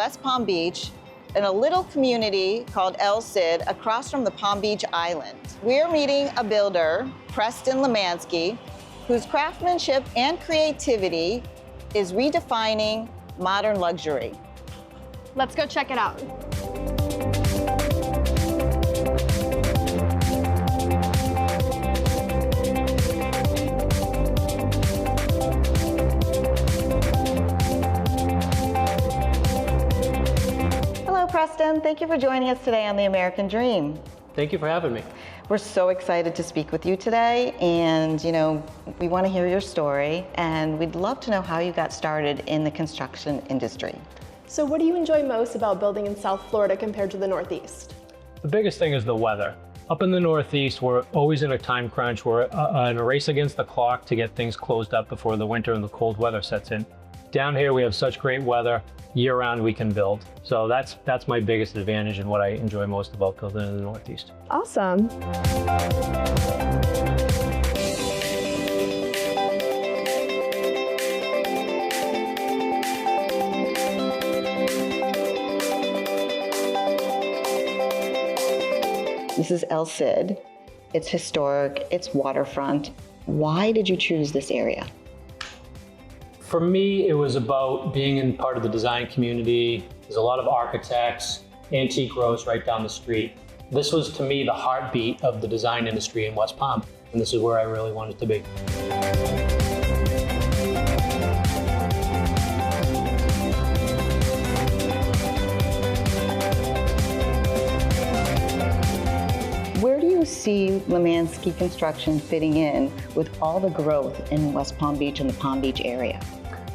West Palm Beach in a little community called El Cid across from the Palm Beach Island. We're meeting a builder, Preston Lemanski, whose craftsmanship and creativity is redefining modern luxury. Let's go check it out. Hello, Preston. Thank you for joining us today on The American Dream. Thank you for having me. We're so excited to speak with you today, and we want to hear your story, and we'd love to know how you got started in the construction industry. So what do you enjoy most about building in South Florida compared to the Northeast? The biggest thing is the weather. Up in the Northeast, we're always in a time crunch. We're in a race against the clock to get things closed up before the winter and the cold weather sets in. Down here, we have such great weather. Year-round, we can build. So that's my biggest advantage and what I enjoy most about building in the Northeast. Awesome. This is El Cid. It's historic, it's waterfront. Why did you choose this area? For me, it was about being in part of the design community. There's a lot of architects, antique rows right down the street. This was, to me, the heartbeat of the design industry in West Palm, and this is where I really wanted to be. Where do you see Lemanski Construction fitting in with all the growth in West Palm Beach and the Palm Beach area?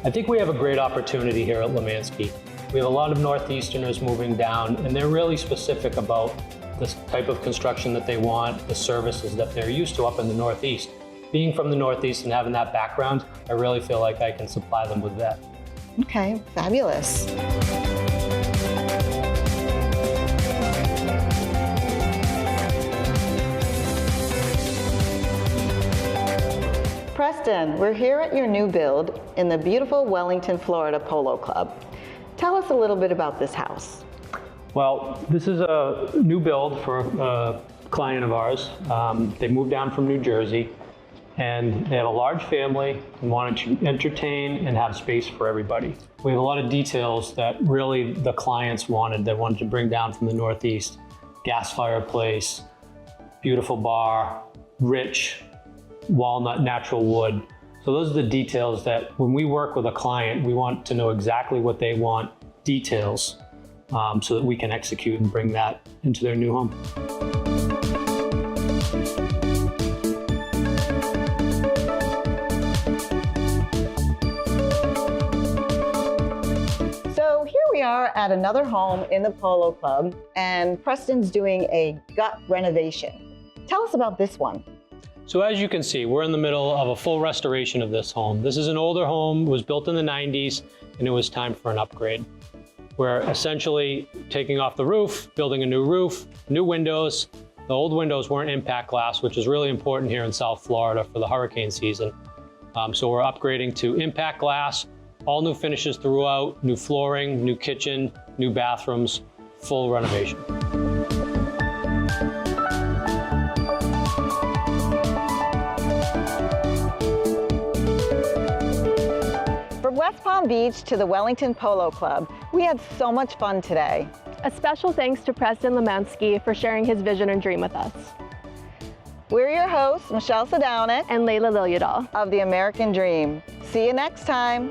I think we have a great opportunity here at Lemanski. We have a lot of Northeasterners moving down, and they're really specific about this type of construction that they want, the services that they're used to up in the Northeast. Being from the Northeast and having that background, I really feel like I can supply them with that. Okay, fabulous. Preston, we're here at your new build in the beautiful Wellington, Florida Polo Club. Tell us a little bit about this house. Well, this is a new build for a client of ours. They moved down from New Jersey, and they have a large family and wanted to entertain and have space for everybody. We have a lot of details that really the clients wanted. They wanted to bring down from the Northeast. Gas fireplace, beautiful bar, rich walnut, natural wood. So those are the details that when we work with a client, we want to know exactly what they want, details, so that we can execute and bring that into their new home. So here we are at another home in the Polo Club, and Preston's doing a gut renovation. Tell us about this one. So as you can see, we're in the middle of a full restoration of this home. This is an older home, it was built in the 90s, and it was time for an upgrade. We're essentially taking off the roof, building a new roof, new windows. The old windows weren't impact glass, which is really important here in South Florida for the hurricane season. So we're upgrading to impact glass, all new finishes throughout, new flooring, new kitchen, new bathrooms, full renovation. From West Palm Beach to the Wellington Polo Club, we had so much fun today. A special thanks to Preston Lemanski for sharing his vision and dream with us. We're your hosts, Michelle Sadownick And Layla Liljedahl of The American Dream. See you next time.